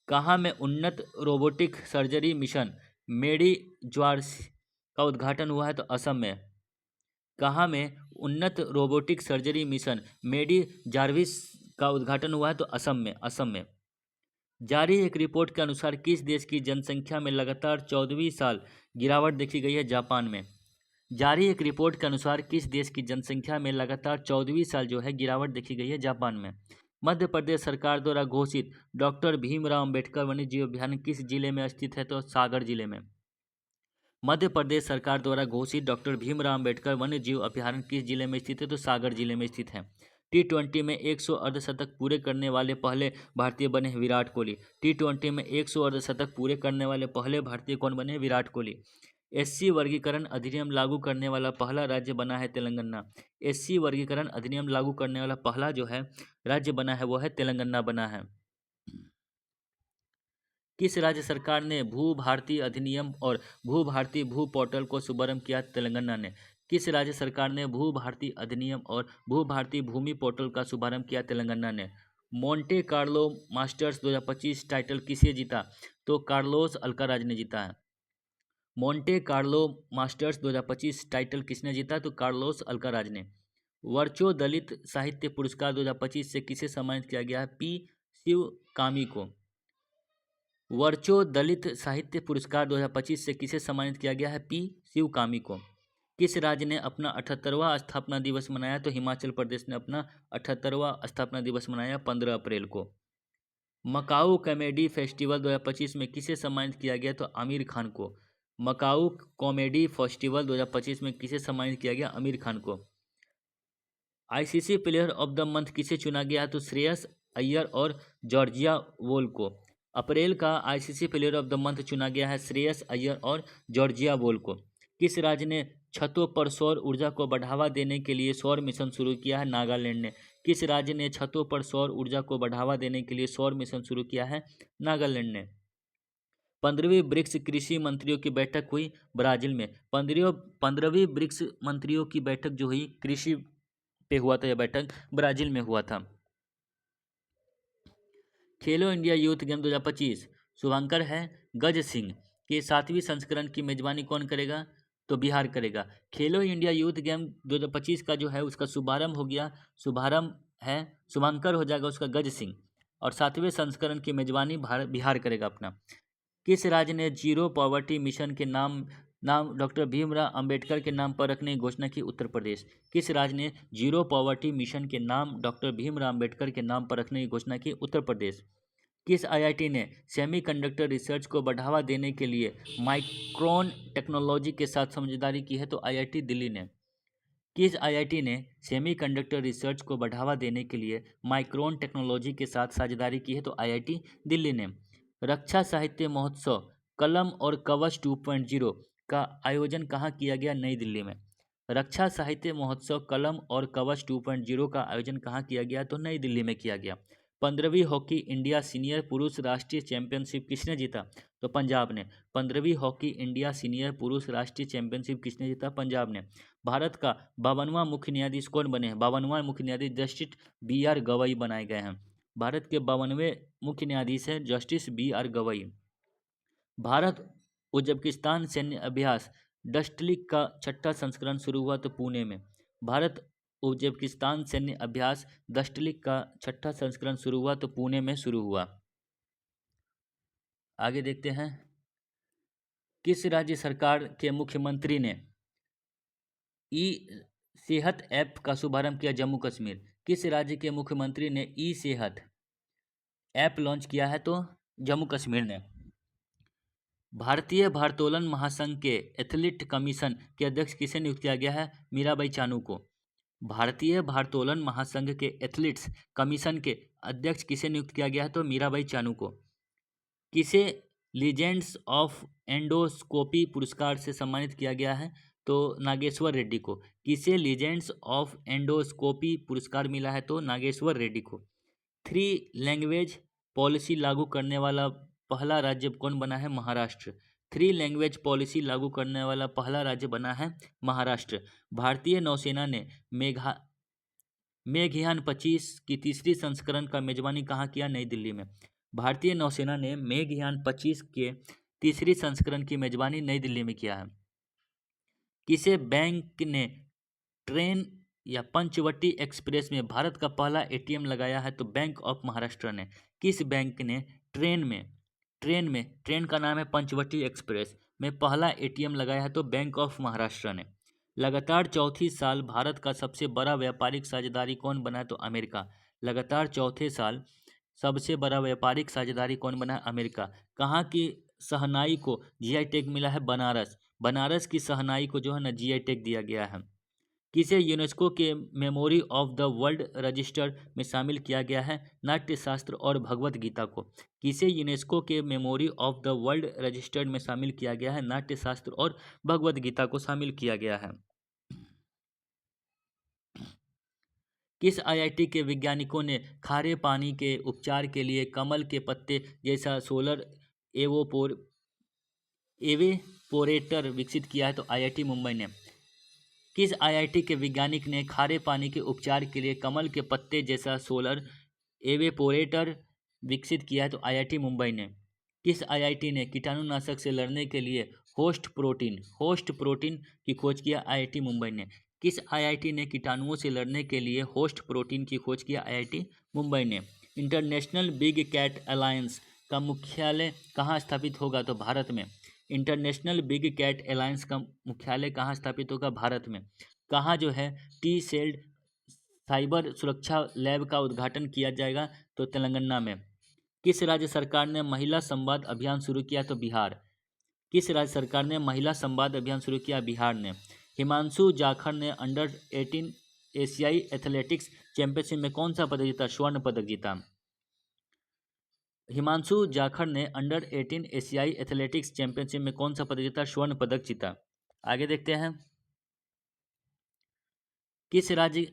कहाँ में उन्नत रोबोटिक सर्जरी मिशन मेडी ज्वार्स का उद्घाटन हुआ है? तो असम में। कहाँ में उन्नत रोबोटिक सर्जरी मिशन मेडी जार्विस का उद्घाटन हुआ है? तो असम में। असम में। जारी एक रिपोर्ट के अनुसार किस देश की जनसंख्या में लगातार 14वीं साल गिरावट देखी गई है? जापान में। जारी एक रिपोर्ट के अनुसार किस देश की जनसंख्या में लगातार 14वीं साल जो है गिरावट देखी गई है? जापान में। मध्य प्रदेश सरकार द्वारा घोषित डॉक्टर भीमराव अंबेडकर वन्य जीव अभयारण्य किस जिले में स्थित है? तो सागर जिले में। मध्य प्रदेश सरकार द्वारा घोषित डॉक्टर भीमराव अंबेडकर वन्य जीव अभयारण्य किस जिले में स्थित है? तो सागर जिले में स्थित है। T20 में 100 अर्धशतक पूरे करने वाले पहले भारतीय बने विराट कोहली। T20 में 100 अर्धशतक पूरे करने वाले पहले भारतीय कौन बने? विराट कोहली। SC वर्गीकरण अधिनियम लागू करने वाला पहला राज्य बना है तेलंगाना। SC वर्गीकरण अधिनियम लागू करने वाला पहला जो है राज्य बना है वो है तेलंगाना बना है। किस राज्य सरकार ने भू भारती अधिनियम और भू भारती भू पोर्टल को शुभारंभ किया? तेलंगाना ने। किस राज्य सरकार ने भू भारती अधिनियम और भू भारती भूमि पोर्टल का शुभारंभ किया? तेलंगाना ने। मोंटे कार्लो मास्टर्स 2025 टाइटल किसे जीता? तो कार्लोस अल्काराज ने जीता है। मोंटे कार्लो मास्टर्स 2025 टाइटल किसने जीता? तो कार्लोस अल्काराज ने। वर्चो दलित साहित्य पुरस्कार 2025 से किसे सम्मानित किया गया है? पी शिवकामी को। वर्चो दलित साहित्य पुरस्कार 2025 से किसे सम्मानित किया गया है? पी शिवकामी को। किस राज्य ने अपना 78वां स्थापना दिवस मनाया? तो हिमाचल प्रदेश ने अपना 78वां स्थापना दिवस मनाया 15 अप्रैल को। मकाऊ कॉमेडी फेस्टिवल 2025 में किसे सम्मानित किया गया? तो आमिर खान को। मकाऊ कॉमेडी फेस्टिवल 2025 में किसे सम्मानित किया गया? आमिर खान को। ICC player of the month किसे चुना गया? तो श्रेयस अय्यर और जॉर्जिया वोल को। अप्रैल का ICC player of the month चुना गया है श्रेयस अय्यर और जॉर्जिया वोल को। किस राज्य ने छतों पर सौर ऊर्जा को बढ़ावा देने के लिए सौर मिशन शुरू किया है? नागालैंड ने। किस राज्य ने छतों पर सौर ऊर्जा को बढ़ावा देने के लिए सौर मिशन शुरू किया है? नागालैंड ने। 15वीं ब्रिक्स कृषि मंत्रियों की बैठक हुई ब्राजील में। 15वीं ब्रिक्स मंत्रियों की बैठक जो हुई कृषि पे हुआ था, यह बैठक ब्राजील में हुआ था। खेलो इंडिया यूथ गेम 2025 शुभांकर है गज सिंह के 7वीं संस्करण की मेजबानी कौन करेगा? तो बिहार करेगा। खेलो इंडिया यूथ गेम 2025 का जो है उसका शुभारंभ हो गया। शुभारंभ है शुभांकर हो जाएगा उसका गज सिंह। और 7वें संस्करण की मेजबानी बिहार करेगा अपना। किस राज्य ने जीरो पॉवर्टी मिशन के नाम डॉक्टर भीमराव अंबेडकर के नाम पर रखने की घोषणा की? उत्तर प्रदेश। किस राज्य ने जीरो पॉवर्टी मिशन के नाम डॉक्टर भीमराव अंबेडकर के नाम पर रखने की घोषणा की? उत्तर प्रदेश। किस आईआईटी ने सेमीकंडक्टर रिसर्च को बढ़ावा देने के लिए माइक्रोन टेक्नोलॉजी के साथ समझदारी की है? तो आईआईटी दिल्ली ने। किस आईआईटी ने सेमीकंडक्टर रिसर्च को बढ़ावा देने के लिए माइक्रोन टेक्नोलॉजी के साथ साझेदारी की है? तो आईआईटी दिल्ली ने। रक्षा साहित्य महोत्सव कलम और कवच 2.0 का आयोजन कहाँ किया गया? नई दिल्ली में। रक्षा साहित्य महोत्सव कलम और कवच 2.0 का आयोजन कहाँ किया गया? तो नई दिल्ली में किया गया। 15वीं हॉकी इंडिया सीनियर पुरुष राष्ट्रीय चैंपियनशिप किसने जीता? तो पंजाब ने। 15वीं हॉकी इंडिया सीनियर पुरुष राष्ट्रीय चैंपियनशिप किसने जीता? पंजाब ने। भारत का 52वां मुख्य न्यायाधीश कौन बने हैं? 52वां मुख्य न्यायाधीश जस्टिस BR गवई बनाए गए हैं। भारत के 52वें मुख्य न्यायाधीश हैं justice BR Gavai. Bharat Uzbekistan सैन्य अभ्यास डस्टलिक का 6ठा संस्करण शुरू हुआ तो पुणे में। भारत उज्बेकिस्तान सैन्य अभ्यास दशटलिक का छठा संस्करण शुरू हुआ? तो पुणे में शुरू हुआ। आगे देखते हैं, किस राज्य सरकार के मुख्यमंत्री ने ई सेहत ऐप का शुभारंभ किया? जम्मू कश्मीर। किस राज्य के मुख्यमंत्री ने ई सेहत ऐप लॉन्च किया है? तो जम्मू कश्मीर ने। भारतीय भारोत्तोलन महासंघ के एथलीट कमीशन के अध्यक्ष किसे नियुक्त किया गया है? मीराबाई चानू को। भारतीय भारोत्तोलन महासंघ के एथलीट्स कमीशन के अध्यक्ष किसे नियुक्त किया गया है? तो मीराबाई चानू को। किसे लीजेंड्स ऑफ एंडोस्कोपी पुरस्कार से सम्मानित किया गया है? तो नागेश्वर रेड्डी को। किसे लीजेंड्स ऑफ एंडोस्कोपी पुरस्कार मिला है? तो नागेश्वर रेड्डी को। 3 लैंग्वेज पॉलिसी लागू करने वाला पहला राज्य कौन बना है? महाराष्ट्र। 3 लैंग्वेज पॉलिसी लागू करने वाला पहला राज्य बना है महाराष्ट्र। भारतीय नौसेना ने मेघयान 25 की तीसरी संस्करण का मेजबानी कहाँ किया? नई दिल्ली में। भारतीय नौसेना ने मेघयान 25 के तीसरी संस्करण की मेजबानी नई दिल्ली में किया है। किसे बैंक ने ट्रेन या पंचवटी एक्सप्रेस में भारत का पहला एटीएम लगाया है? तो बैंक ऑफ महाराष्ट्र ने। किस बैंक ने ट्रेन का नाम है पंचवटी एक्सप्रेस में पहला एटीएम लगाया है? तो बैंक ऑफ महाराष्ट्र ने। लगातार चौथी साल भारत का सबसे बड़ा व्यापारिक साझेदारी कौन बना है? तो अमेरिका। लगातार चौथे साल सबसे बड़ा व्यापारिक साझेदारी कौन बना है? अमेरिका। कहाँ की शहनाई को जीआई टैग मिला है? बनारस। बनारस की शहनाई को जो है ना जीआई टैग दिया गया है। किसे यूनेस्को के memory of the world register में शामिल किया गया है? नाट्यशास्त्र और भगवत गीता को। किसे यूनेस्को के memory of the world register में शामिल किया गया है? नाट्यशास्त्र और भगवत गीता को शामिल किया गया है। किस आईआईटी के वैज्ञानिकों ने खारे पानी के उपचार के लिए कमल के पत्ते जैसा सोलर एवेपोरेटर विकसित किया है? तो आईआईटी मुंबई ने। किस आईआईटी के वैज्ञानिक ने खारे पानी के उपचार के लिए कमल के पत्ते जैसा सोलर एवेपोरेटर विकसित किया है? तो आईआईटी मुंबई ने। किस आईआईटी ने कीटाणुनाशक से लड़ने के लिए होस्ट प्रोटीन की खोज किया? आईआईटी मुंबई ने। किस आईआईटी ने कीटाणुओं से लड़ने के लिए होस्ट प्रोटीन की खोज किया? आईआईटी मुंबई ने। इंटरनेशनल बिग कैट अलायंस का मुख्यालय कहाँ स्थापित होगा? तो भारत में। इंटरनेशनल बिग कैट अलायंस का मुख्यालय कहाँ स्थापित होगा? भारत में। कहाँ जो है टी सेल्ड साइबर सुरक्षा लैब का उद्घाटन किया जाएगा? तो तेलंगाना में। किस राज्य सरकार ने महिला संवाद अभियान शुरू किया? तो बिहार। किस राज्य सरकार ने महिला संवाद अभियान शुरू किया? बिहार ने। हिमांशु जाखड़ ने अंडर 18 एशियाई एथलेटिक्स चैंपियनशिप में कौन सा पदक जीता? स्वर्ण पदक जीता। हिमांशु जाखड़ ने अंडर 18 एशियाई एथलेटिक्स चैंपियनशिप में कौन सा पदक जीता? स्वर्ण पदक जीता। आगे देखते हैं, किस राज्य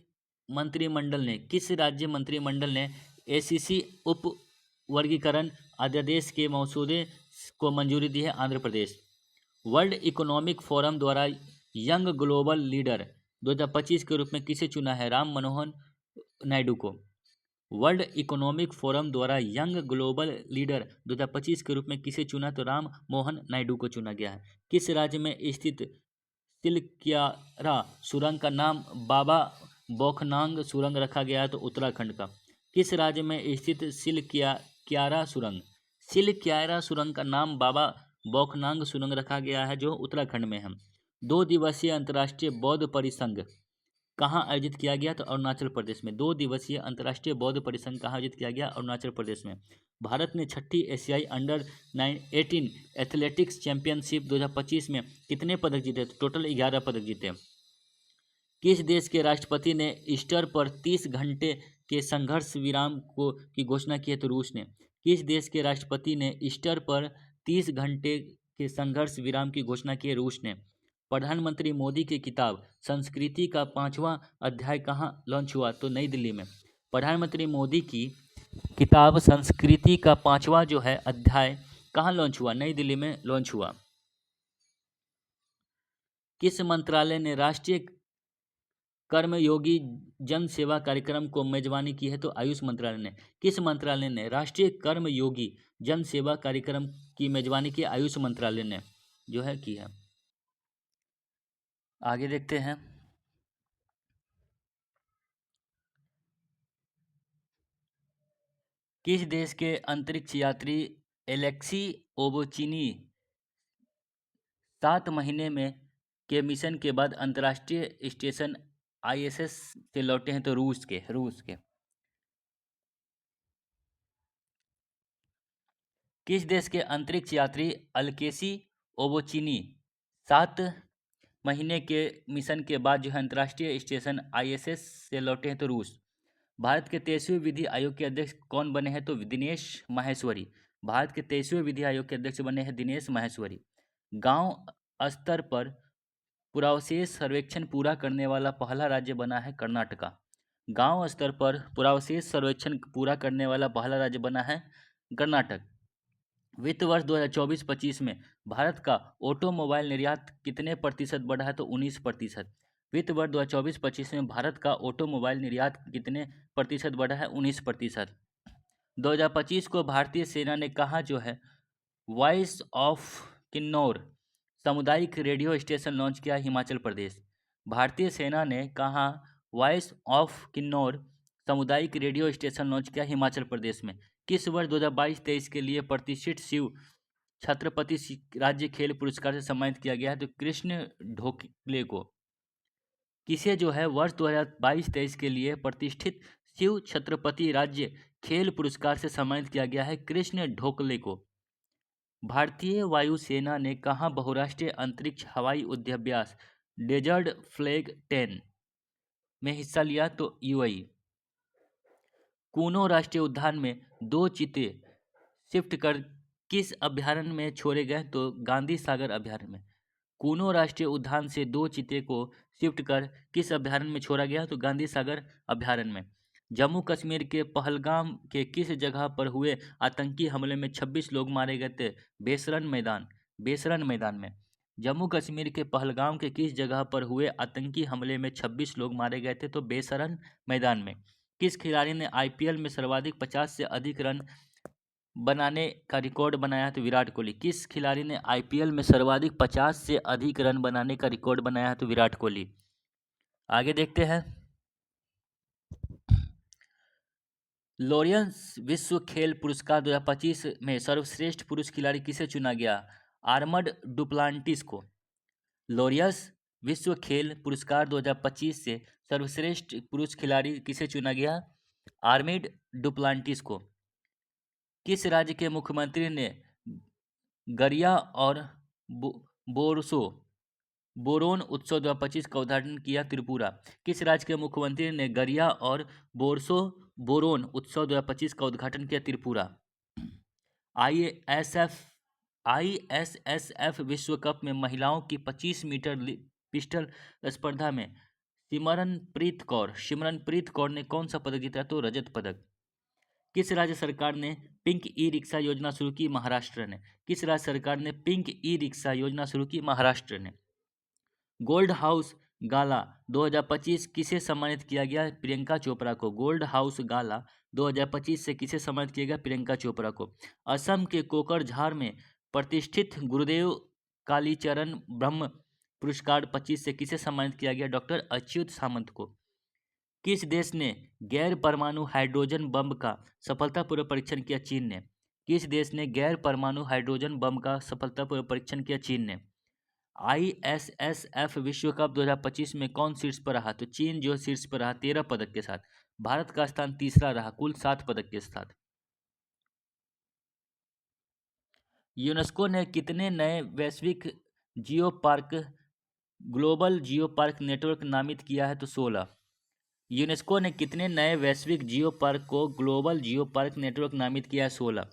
मंत्रिमंडल ने एसीसी उप वर्गीकरण अध्यादेश के मसौदे को मंजूरी दी है? Andhra Pradesh. World economic forum द्वारा यंग ग्लोबल लीडर 2025 के रूप में किसे चुना है? राम मनोहर नायडू को। वर्ल्ड इकोनॉमिक फोरम द्वारा यंग ग्लोबल लीडर 2025 के रूप में किसे चुना? तो राम मोहन नायडू को चुना गया है। किस राज्य में स्थित सिलक्यारा सुरंग का नाम बाबा बौखनांग सुरंग रखा गया है? तो उत्तराखंड का। किस राज्य में स्थित सिलक्यारा सुरंग का नाम बाबा बौखनांग सुरंग रखा गया है? जो उत्तराखंड में है। 2 दिवसीय अंतर्राष्ट्रीय बौद्ध परिसंघ कहाँ आयोजित किया गया? तो अरुणाचल प्रदेश में। 2 दिवसीय अंतर्राष्ट्रीय बौद्ध परिसंघ कहाँ आयोजित किया गया? अरुणाचल प्रदेश में। भारत ने छठी एशियाई अंडर 18 एथलेटिक्स चैंपियनशिप 2025 में कितने पदक जीते? तो टोटल 11 पदक जीते। किस देश के राष्ट्रपति ने ईस्टर पर 30 घंटे के संघर्ष विराम की घोषणा की है? तो रूस ने। किस देश के राष्ट्रपति ने ईस्टर पर 30 घंटे के संघर्ष विराम की घोषणा की है? रूस ने। प्रधानमंत्री मोदी की किताब संस्कृति का 5वां अध्याय कहाँ लॉन्च हुआ? तो नई दिल्ली में। प्रधानमंत्री मोदी की किताब संस्कृति का 5वां जो है अध्याय कहाँ लॉन्च हुआ? नई दिल्ली में लॉन्च हुआ। किस मंत्रालय ने राष्ट्रीय कर्मयोगी जन सेवा कार्यक्रम को मेजबानी की है? तो आयुष मंत्रालय ने। किस मंत्रालय ने राष्ट्रीय कर्मयोगी जन सेवा कार्यक्रम की मेजबानी की? आयुष मंत्रालय ने जो है की है। आगे देखते हैं, किस देश के अंतरिक्ष यात्री एलेक्सी ओबोचिनी 7 महीने में के मिशन के बाद अंतर्राष्ट्रीय स्टेशन आईएसएस से लौटे हैं? तो रूस के। किस देश के अंतरिक्ष यात्री अल्केसी ओबोचिनी 7 महीने के मिशन के बाद जो है अंतर्राष्ट्रीय स्टेशन आईएसएस से लौटे हैं? तो रूस। भारत के 23वें विधि आयोग के अध्यक्ष कौन बने हैं? तो दिनेश माहेश्वरी। भारत के 23वें विधि आयोग के अध्यक्ष बने हैं दिनेश माहेश्वरी। गांव स्तर पर पुरावशेष सर्वेक्षण पूरा करने वाला पहला राज्य बना है कर्नाटका। गांव स्तर पर पुरावशेष सर्वेक्षण पूरा करने वाला पहला राज्य बना है कर्नाटक। वित्त वर्ष 2024-25 में भारत का ऑटोमोबाइल निर्यात कितने प्रतिशत बढ़ा है? तो 19%। वित्त वर्ष 2024-25 में भारत का ऑटोमोबाइल निर्यात कितने प्रतिशत बढ़ा है? 19%। 2025 को भारतीय सेना ने कहा जो है वॉइस ऑफ किन्नौर सामुदायिक रेडियो स्टेशन लॉन्च किया हिमाचल प्रदेश। भारतीय सेना ने कहा वॉइस ऑफ किन्नौर सामुदायिक रेडियो स्टेशन लॉन्च किया हिमाचल प्रदेश में। किस वर्ष 2022-23 के लिए प्रतिष्ठित शिव छत्रपति राज्य खेल पुरस्कार से सम्मानित किया गया है? तो कृष्ण ढोकले को। किसे जो है वर्ष 2022-23 के लिए प्रतिष्ठित शिव छत्रपति राज्य खेल पुरस्कार से सम्मानित किया गया है? कृष्ण ढोकले को। भारतीय वायुसेना ने कहाँ बहुराष्ट्रीय अंतरिक्ष हवाई युद्धाभ्यास डेजर्ट फ्लैग 10 में हिस्सा लिया? तो यूएई। कूनो राष्ट्रीय उद्यान में 2 चीते शिफ्ट कर किस अभयारण्य में छोड़े गए? तो गांधी सागर अभयारण्य में। कूनो राष्ट्रीय उद्यान से 2 चीते को शिफ्ट कर किस अभयारण्य में छोड़ा गया? तो गांधी सागर अभयारण्य में। जम्मू कश्मीर के पहलगाम के किस जगह पर हुए आतंकी हमले में 26 लोग मारे गए थे? बेसरन मैदान में। जम्मू कश्मीर के पहलगाम के किस जगह पर हुए आतंकी हमले में 26 लोग मारे गए थे? तो बेसरन मैदान में। किस खिलाड़ी ने आईपीएल में सर्वाधिक 50 से अधिक रन बनाने का रिकॉर्ड बनाया? तो विराट कोहली। किस खिलाड़ी ने आईपीएल में सर्वाधिक 50 से अधिक रन बनाने का रिकॉर्ड बनाया है? तो विराट कोहली। आगे देखते हैं। लॉरेंस विश्व खेल पुरस्कार 2025 में सर्वश्रेष्ठ पुरुष खिलाड़ी किसे चुना गया? आर्मड डुप्लांटिस को। लॉरेंस विश्व खेल पुरस्कार 2025 से सर्वश्रेष्ठ पुरुष खिलाड़ी किसे चुना गया? आर्मिड डुप्लांटिस को। किस राज्य के मुख्यमंत्री ने गरिया और बोरोन उत्सव 2025 का उद्घाटन किया? त्रिपुरा। किस राज्य के मुख्यमंत्री ने गरिया और बोरोन उत्सव 2025 का उद्घाटन किया? त्रिपुरा। आईएसएसएफ विश्व कप में महिलाओं की 25 मीटर पिस्टल स्पर्धा में सिमरनप्रीत कौर ने कौन सा पदक जीता? तो रजत पदक। किस राज्य सरकार ने पिंक ई रिक्शा योजना शुरू की? महाराष्ट्र ने। किस राज्य सरकार ने पिंक ई रिक्शा योजना शुरू की? महाराष्ट्र ने। गोल्ड हाउस गाला 2025 किसे सम्मानित किया गया? प्रियंका चोपड़ा को। गोल्ड हाउस गाला 2025 से किसे सम्मानित किया गया? प्रियंका चोपड़ा को। असम के कोकरझार में प्रतिष्ठित गुरुदेव कालीचरण ब्रह्म पुरस्कार 25 से किसे सम्मानित किया गया? डॉक्टर अच्युत सामंत को। किस देश ने गैर परमाणु हाइड्रोजन बम का सफलतापूर्वक परीक्षण किया? चीन ने। किस देश ने गैर परमाणु हाइड्रोजन बम का सफलतापूर्वक परीक्षण किया? चीन ने। आईएसएसएफ विश्व कप 2025 में कौन शीर्ष पर रहा? तो चीन जो शीर्ष पर रहा 13 पदक के साथ। भारत का स्थान तीसरा रहा कुल 7 पदक के साथ। यूनेस्को ने कितने नए वैश्विक geo park global geo park network नामित किया है? तो 16। यूनेस्को ने कितने नए वैश्विक जियो पार्क को ग्लोबल जियो पार्क नेटवर्क नामित किया है? 16।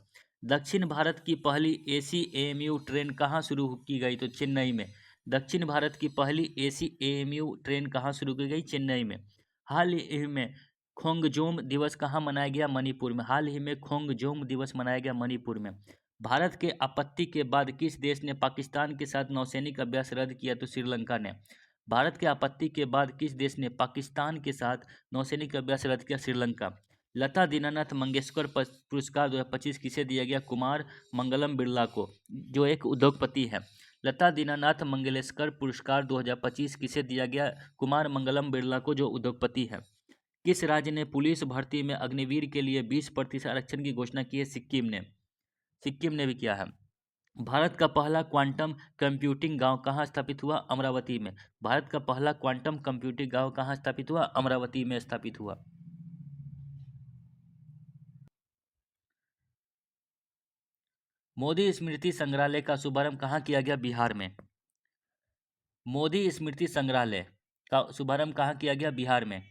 दक्षिण भारत की पहली एसी एएमयू ट्रेन कहाँ शुरू की गई? तो चेन्नई में। दक्षिण भारत की पहली एसी एएमयू ट्रेन कहाँ शुरू की गई? चेन्नई में। हाल ही में खोंगजोम दिवस कहाँ मनाया गया? मणिपुर में। हाल ही में खोंगजोम दिवस मनाया गया मणिपुर में। भारत के आपत्ति के बाद किस देश ने पाकिस्तान के साथ नौसैनिक अभ्यास रद्द किया? तो श्रीलंका ने। भारत के आपत्ति के बाद किस देश ने पाकिस्तान के साथ नौसैनिक अभ्यास रद्द किया? श्रीलंका। लता दीनानाथ मंगेशकर पुरस्कार 2025 किसे दिया गया? कुमार मंगलम बिरला को, जो एक उद्योगपति है। लता दीनानाथ मंगेशकर पुरस्कार 2025 किसे दिया गया? कुमार मंगलम बिरला को, जो उद्योगपति है। किस राज्य ने पुलिस भर्ती में अग्निवीर के लिए 20% आरक्षण की घोषणा की है? सिक्किम ने भी किया है। भारत का पहला क्वांटम कंप्यूटिंग गांव कहाँ स्थापित हुआ? अमरावती में। भारत का पहला क्वांटम कंप्यूटिंग गांव कहाँ स्थापित हुआ? अमरावती में स्थापित हुआ। मोदी स्मृति संग्रहालय का शुभारंभ कहाँ किया गया? बिहार में। मोदी स्मृति संग्रहालय का शुभारंभ कहाँ किया गया? बिहार में।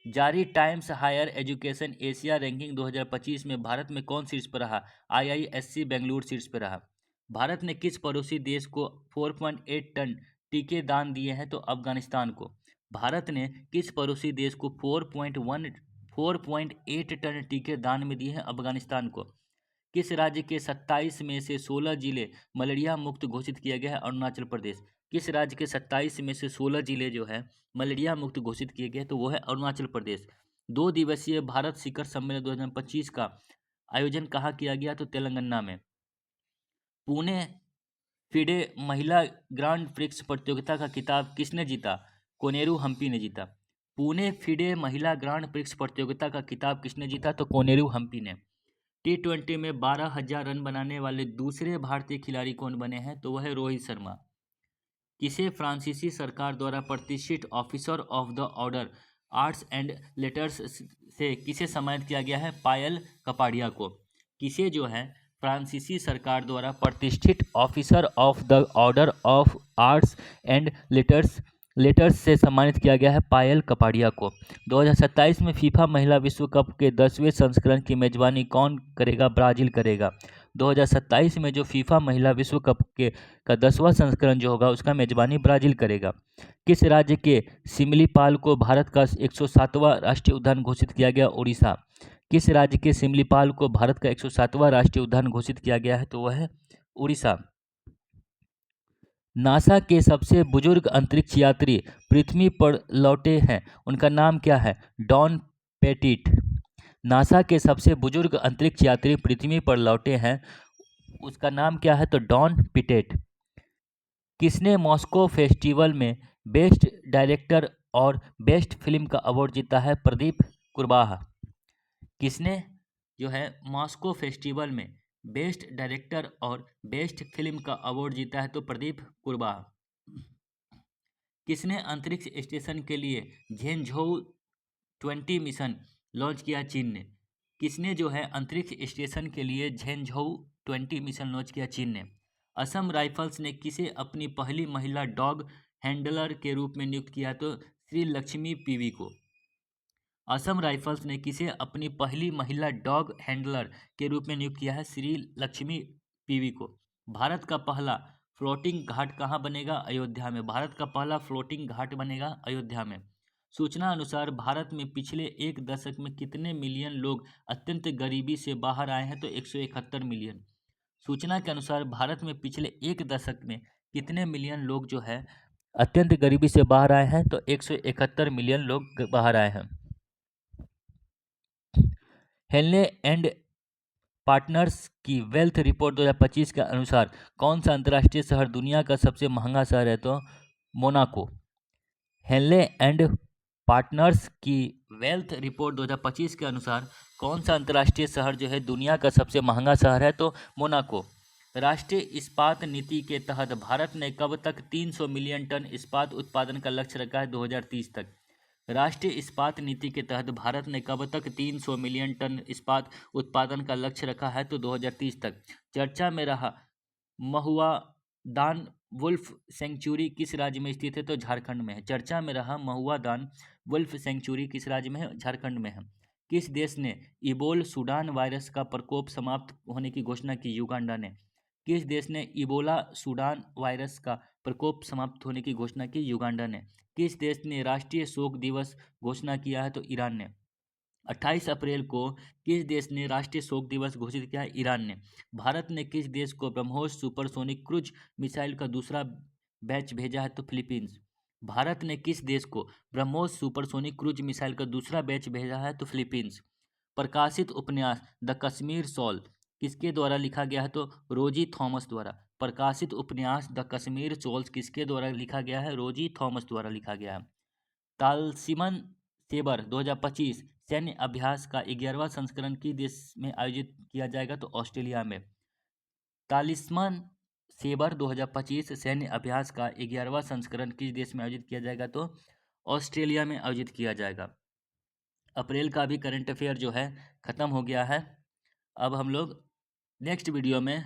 जारी Times Higher Education Asia ranking 2025 में भारत में कौन शीर्ष पर रहा? IISc बेंगलुरु शीर्ष पर रहा। भारत ने किस पड़ोसी देश को 4.8 टन टीके दान दिए हैं? तो अफगानिस्तान को। भारत ने किस पड़ोसी देश को 4.8 टन टीके दान में दिए हैं? अफगानिस्तान को। किस राज्य के 27 में से 16 जिले मलेरिया मुक्त घोषित किया गया है? अरुणाचल प्रदेश। किस राज्य के 27 में से 16 जिले जो है मलेरिया मुक्त घोषित किए गए, तो वो है अरुणाचल प्रदेश। 2 दिवसीय भारत शिखर सम्मेलन 2025 का आयोजन कहाँ किया गया? तो तेलंगाना में। पुणे फिडे महिला ग्रांड प्रिक्स प्रतियोगिता का खिताब किसने जीता? कोनेरू हम्पी ने जीता। पुणे फिडे महिला ग्रांड प्रिक्स प्रतियोगिता का खिताब किसने जीता? तो कोनेरू हम्पी ने। T20 में 12,000 रन बनाने वाले दूसरे भारतीय खिलाड़ी कौन बने हैं? तो वह है रोहित शर्मा। किसे फ्रांसीसी सरकार द्वारा प्रतिष्ठित officer of the order arts and letters से किसे सम्मानित किया गया है? पायल कपाड़िया को। किसे जो है फ्रांसीसी सरकार द्वारा प्रतिष्ठित officer of the order of arts and letters से सम्मानित किया गया है? पायल कपाड़िया को। 2027 में फीफा महिला विश्व कप के 10वें संस्करण की मेजबानी कौन करेगा? ब्राजील करेगा। 2027 में जो फीफा महिला विश्व कप के का 10वां संस्करण जो होगा उसका मेजबानी ब्राजील करेगा। किस राज्य के सिमलीपाल को भारत का 107वां राष्ट्रीय उद्यान घोषित किया गया? उड़ीसा। किस राज्य के सिमलीपाल को भारत का 107वां राष्ट्रीय उद्यान घोषित किया गया है? तो वह है उड़ीसा। नासा के सबसे बुजुर्ग अंतरिक्ष यात्री पृथ्वी पर लौटे हैं, उनका नाम क्या है? Don petit. नासा के सबसे बुजुर्ग अंतरिक्ष यात्री पृथ्वी पर लौटे हैं, उसका नाम क्या है? तो डॉन पिटेट। किसने मॉस्को फेस्टिवल में बेस्ट डायरेक्टर और बेस्ट फिल्म का अवार्ड जीता है? प्रदीप कुरवाहा। किसने जो है मॉस्को फेस्टिवल में बेस्ट डायरेक्टर और बेस्ट फिल्म का अवार्ड जीता है? तो प्रदीप कुरवाहा। किसने अंतरिक्ष स्टेशन के लिए झेंझोउ 20 मिशन लॉन्च किया? चीन ने। किसने जो है अंतरिक्ष स्टेशन के लिए झेंझोउ 20 मिशन लॉन्च किया? चीन ने। असम राइफल्स ने किसे अपनी पहली महिला डॉग हैंडलर के रूप में नियुक्त किया? तो श्री लक्ष्मी पीवी को। असम राइफल्स ने किसे अपनी पहली महिला डॉग हैंडलर के रूप में नियुक्त किया है? श्री लक्ष्मी पीवी को। भारत का पहला फ्लोटिंग घाट कहाँ बनेगा? अयोध्या में। भारत का पहला फ्लोटिंग घाट बनेगा अयोध्या में। सूचना अनुसार भारत में पिछले एक दशक में कितने मिलियन लोग अत्यंत गरीबी से बाहर आए हैं? तो 171 मिलियन। सूचना के अनुसार भारत में पिछले एक दशक में कितने मिलियन लोग जो है अत्यंत गरीबी से बाहर आए हैं? तो 171 मिलियन लोग बाहर आए हैं। हेनले एंड पार्टनर्स की वेल्थ रिपोर्ट 2025 के अनुसार कौन सा अंतर्राष्ट्रीय शहर दुनिया का सबसे महंगा शहर है? तो मोनाको। हेनले एंड पार्टनर्स की वेल्थ रिपोर्ट 2025 के अनुसार कौन सा अंतर्राष्ट्रीय शहर जो है दुनिया का सबसे महंगा शहर है? तो मोनाको। राष्ट्रीय इस्पात नीति के तहत भारत ने कब तक 300 मिलियन टन इस्पात उत्पादन का लक्ष्य रखा है? 2030 तक। राष्ट्रीय इस्पात नीति के तहत भारत ने कब तक 300 मिलियन टन इस्पात उत्पादन का लक्ष्य रखा है? तो 2030 तक। चर्चा में रहा महुआ दान वुल्फ सेंचुरी किस राज्य में स्थित है? तो झारखंड में है। चर्चा में रहा महुआ दान वुल्फ सेंचुरी किस राज्य में है? झारखंड में है। किस देश ने इबोल सूडान वायरस का प्रकोप समाप्त होने की घोषणा की? युगांडा ने। किस देश ने इबोला सूडान वायरस का प्रकोप समाप्त होने की घोषणा की? युगांडा ने। किस देश ने राष्ट्रीय शोक दिवस घोषणा किया है? तो ईरान ने। 28 अप्रैल को किस देश ने राष्ट्रीय शोक दिवस घोषित किया है? ईरान ने। भारत ने किस देश को ब्रह्मोस सुपरसोनिक क्रूज मिसाइल का दूसरा बैच भेजा है? तो फिलीपींस। भारत ने किस देश को ब्रह्मोस सुपरसोनिक क्रूज मिसाइल का दूसरा बैच भेजा है? तो फिलीपींस। प्रकाशित उपन्यास द कश्मीर शॉल किसके द्वारा लिखा गया है? तो रोजी थॉमस द्वारा। प्रकाशित उपन्यास द कश्मीर शॉल किसके द्वारा लिखा गया है? रोजी थॉमस द्वारा लिखा गया है। तालसिमन सेबर 2025 सैन्य अभ्यास का 11वां संस्करण किस देश में आयोजित किया जाएगा? तो ऑस्ट्रेलिया में। 40वां सेबर 2025 सैन्य अभ्यास का 11वां संस्करण किस देश में आयोजित किया जाएगा? तो ऑस्ट्रेलिया में आयोजित किया जाएगा। अप्रैल का भी करंट अफेयर जो है ख़त्म हो गया है। अब हम लोग नेक्स्ट वीडियो में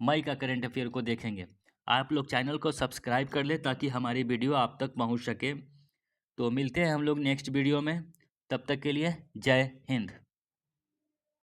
मई का करंट अफेयर को देखेंगे। आप लोग चैनल को सब्सक्राइब कर ले ताकि हमारी वीडियो आप तक पहुंच सके। तो मिलते हैं हम लोग नेक्स्ट वीडियो में, तब तक के लिए जय हिंद।